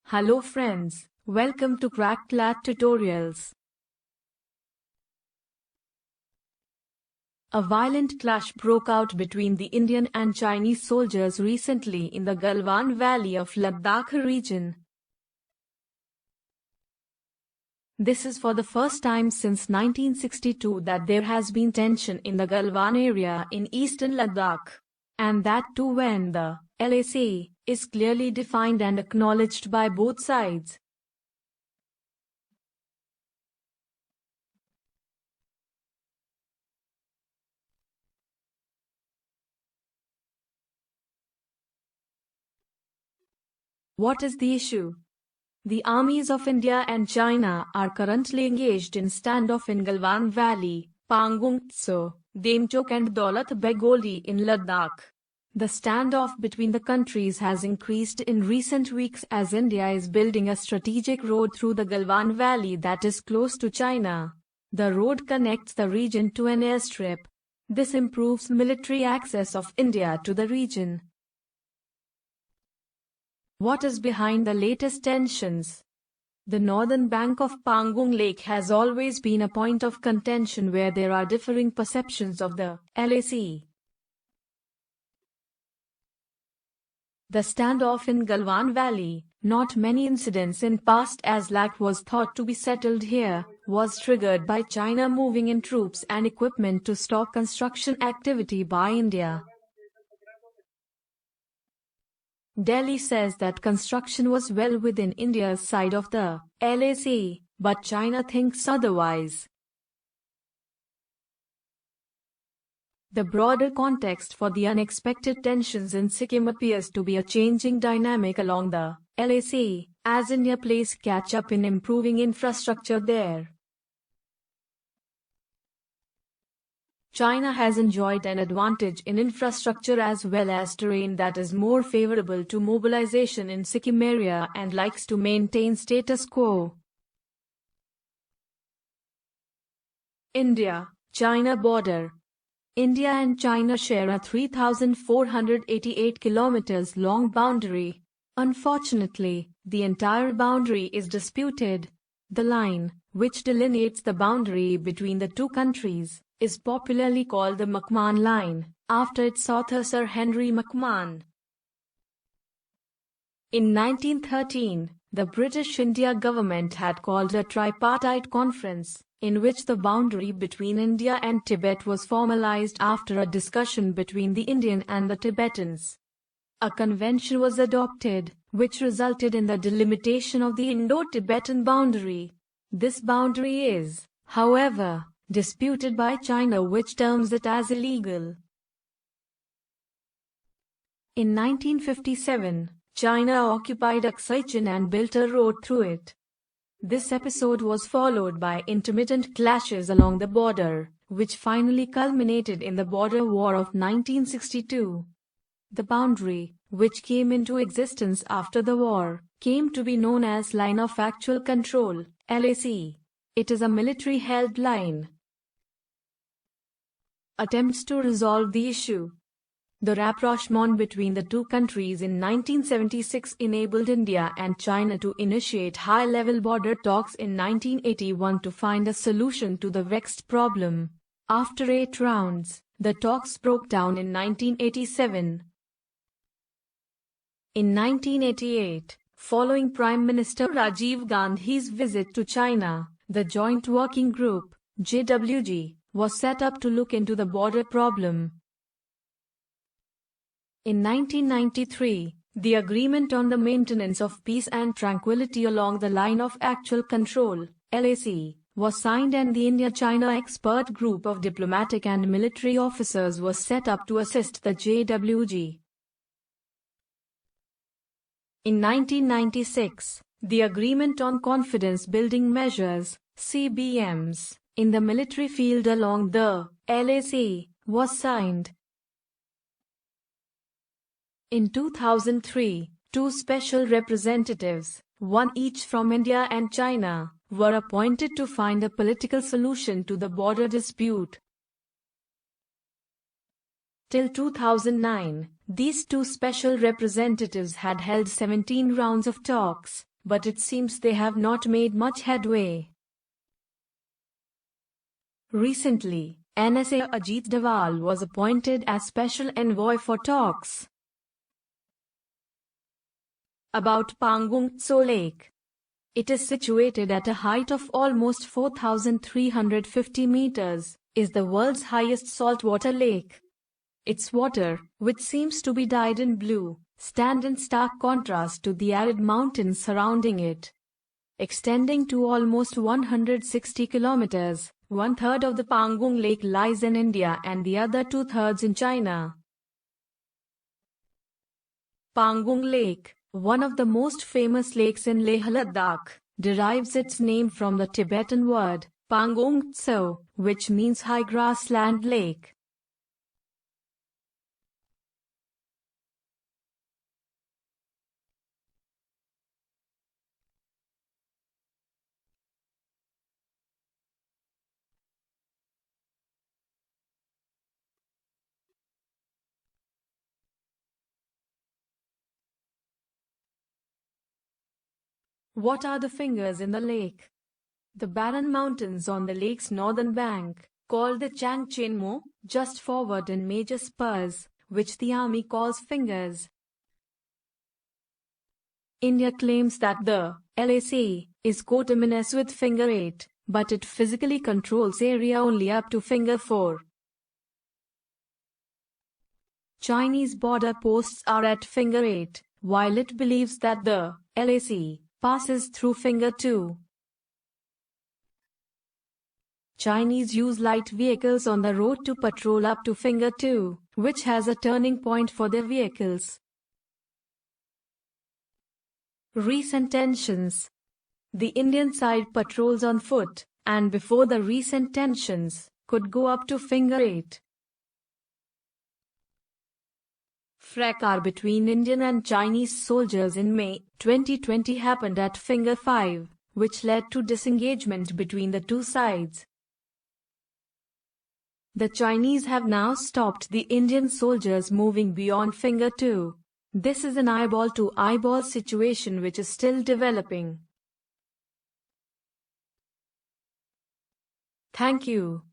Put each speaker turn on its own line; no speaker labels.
Hello friends, welcome to CRACK CLAT tutorials. A violent clash broke out between the Indian and Chinese soldiers recently in the Galwan Valley of Ladakh region. This is for the first time since 1962 that there has been tension in the Galwan area in Eastern Ladakh, and that too when the LAC is clearly defined and acknowledged by both sides. What is the issue? The armies of India and China are currently engaged in standoff in Galwan Valley, Pangong, Demchok and Daulat Begoli in Ladakh. The standoff between the countries has increased in recent weeks as India is building a strategic road through the Galwan Valley that is close to China. The road connects the region to an airstrip. This improves military access of India to the region. What is behind the latest tensions? The northern bank of Pangong Lake has always been a point of contention where there are differing perceptions of the LAC. The standoff in Galwan Valley, not many incidents in past as LAC was thought to be settled here, was triggered by China moving in troops and equipment to stop construction activity by India. Delhi says that construction was well within India's side of the LAC, but China thinks otherwise. The broader context for the unexpected tensions in Sikkim appears to be a changing dynamic along the LAC, as India plays catch-up in improving infrastructure there. China has enjoyed an advantage in infrastructure as well as terrain that is more favorable to mobilization in Sikkim area and likes to maintain status quo. India-China border. India and China share a 3,488 kilometers long boundary. Unfortunately, the entire boundary is disputed. The line, which delineates the boundary between the two countries, is popularly called the McMahon Line, after its author Sir Henry McMahon. In 1913, the British India government had called a tripartite conference, in which the boundary between India and Tibet was formalized after a discussion between the Indian and the Tibetans. A convention was adopted, which resulted in the delimitation of the Indo-Tibetan boundary. This boundary is, however, disputed by China, which terms it as illegal. In 1957, China occupied Aksai and built a road through it. This episode was followed by intermittent clashes along the border, which finally culminated in the Border War of 1962. The boundary, which came into existence after the war, came to be known as Line of Actual Control, LAC. It is a military-held line. Attempts to resolve the issue. The rapprochement between the two countries in 1976 enabled India and China to initiate high-level border talks in 1981 to find a solution to the vexed problem. After 8 rounds, the talks broke down in 1987. In 1988, following Prime Minister Rajiv Gandhi's visit to China, the Joint Working Group, JWG, was set up to look into the border problem. In 1993, the Agreement on the Maintenance of Peace and Tranquility along the Line of Actual Control, LAC, was signed and the India-China Expert Group of diplomatic and military officers was set up to assist the JWG. In 1996, the Agreement on Confidence Building Measures, CBMs, in the military field along the LAC, was signed. In 2003, 2 special representatives, one each from India and China, were appointed to find a political solution to the border dispute. Till 2009, these 2 special representatives had held 17 rounds of talks, but it seems they have not made much headway. Recently, NSA Ajit Doval was appointed as special envoy for talks about Pangong Tso Lake. It is situated at a height of almost 4,350 meters, is the world's highest saltwater lake. Its water, which seems to be dyed in blue, stand in stark contrast to the arid mountains surrounding it. Extending to almost 160 kilometers, one-third of the Pangong Lake lies in India and the other two-thirds in China. Pangong Lake, one of the most famous lakes in Ladakh, derives its name from the Tibetan word Pangong Tso, which means high grassland lake. What are the fingers in the lake? The barren mountains on the lake's northern bank, called the Changchenmo, just forward in major spurs, which the army calls fingers. India claims that the LAC is coterminous with finger 8, but it physically controls area only up to finger 4. Chinese border posts are at finger 8, while it believes that the LAC passes through finger 2. Chinese use light vehicles on the road to patrol up to finger 2, which has a turning point for their vehicles. Recent tensions. The Indian side patrols on foot, and before the recent tensions, could go up to finger 8. Fracas between Indian and Chinese soldiers in May 2020 happened at finger 5, which led to disengagement between the two sides. The Chinese have now stopped the Indian soldiers moving beyond finger 2. This is an eyeball-to-eyeball situation which is still developing. Thank you.